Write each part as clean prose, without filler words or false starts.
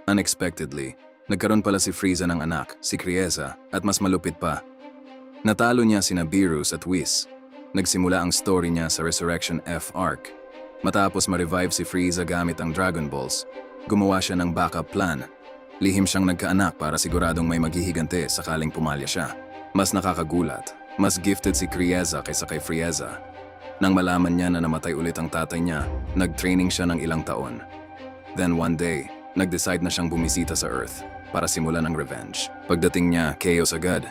Unexpectedly, nagkaroon pala si Frieza ng anak, si Krieza, at mas malupit pa. Natalo niya sina Beerus at Whis. Nagsimula ang story niya sa Resurrection F arc. Matapos ma-revive si Frieza gamit ang Dragon Balls, gumawa siya ng backup plan. Lihim siyang nagkaanak para siguradong may maghihigante sakaling pumalya siya. Mas nakakagulat, mas gifted si Krieza kaysa kay Frieza. Nang malaman niya na namatay ulit ang tatay niya, nag-training siya ng ilang taon. Then one day, nag-decide na siyang bumisita sa Earth para simulan ang revenge. Pagdating niya, chaos agad.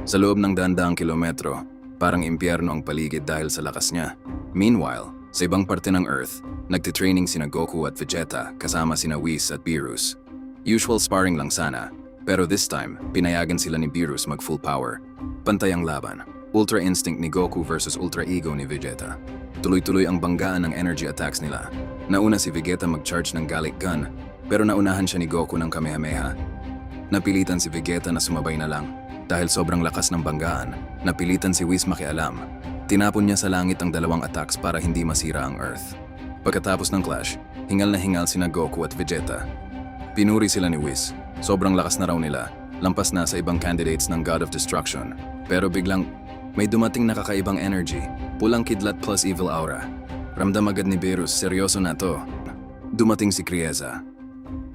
Sa loob ng daang kilometro, parang impyerno ang paligid dahil sa lakas niya. Meanwhile, sa ibang parte ng Earth, nagtitraining sina Goku at Vegeta kasama sina Whis at Beerus. Usual sparring lang sana, pero this time, pinayagan sila ni Beerus mag full power. Pantay ang laban. Ultra Instinct ni Goku versus Ultra Ego ni Vegeta. Tuloy-tuloy ang banggaan ng energy attacks nila. Nauna si Vegeta mag-charge ng Gallic Gun, pero naunahan siya ni Goku ng Kamehameha. Napilitan si Vegeta na sumabay na lang. Dahil sobrang lakas ng banggaan, napilitan si Whis makialam. Tinapon niya sa langit ang dalawang attacks para hindi masira ang Earth. Pagkatapos ng clash, hingal na hingal sina Goku at Vegeta. Pinuri sila ni Whis. Sobrang lakas na raw nila, lampas na sa ibang candidates ng God of Destruction. Pero biglang, may dumating na kakaibang energy, pulang kidlat plus evil aura. Ramdam agad ni Beerus, seryoso na to. Dumating si Krieza.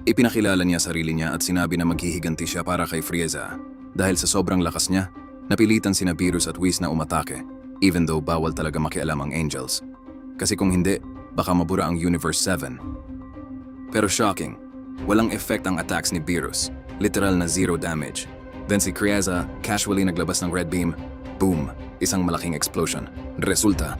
Ipinakilala niya sarili niya at sinabi na maghihiganti siya para kay Frieza. Dahil sa sobrang lakas niya, napilitan sina Beerus at Whis na umatake, even though bawal talaga makialam ang Angels. Kasi kung hindi, baka mabura ang Universe 7. Pero shocking, walang effect ang attacks ni Beerus, literal na zero damage. Then si Krieza casually naglabas ng red beam, boom, isang malaking explosion. Resulta,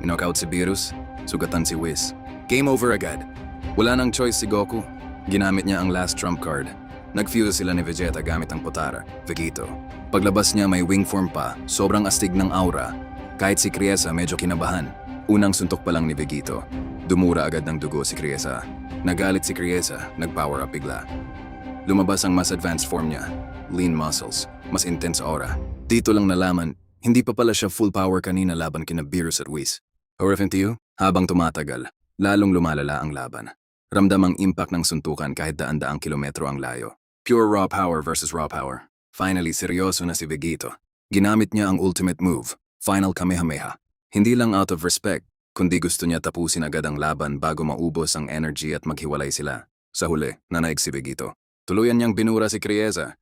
knockout si Beerus, sugatan si Whis. Game over agad. Wala nang choice si Goku, ginamit niya ang last trump card. Nag-fuse sila ni Vegeta gamit ang Potara, Vegito. Paglabas niya may wing form pa, sobrang astig ng aura. Kahit si Krieza medyo kinabahan. Unang suntok pa lang ni Vegito. Dumura agad ng dugo si Krieza. Nagalit si Krieza, nag-power up bigla. Lumabas ang mas advanced form niya, lean muscles, mas intense aura. Dito lang nalaman, hindi pa pala siya full power kanina laban kina Beerus at Whis. Horrifying to you? Habang tumatagal, lalong lumalala ang laban. Ramdam ang impact ng suntukan kahit daan-daang kilometro ang layo. Pure raw power versus raw power. Finally, seryoso na si Vegito. Ginamit niya ang ultimate move, Final Kamehameha. Hindi lang out of respect, kundi gusto niya tapusin agad ang laban bago maubos ang energy at maghiwalay sila. Sa huli, nanaig si Vegito. Tuluyan niyang binura si Krieza.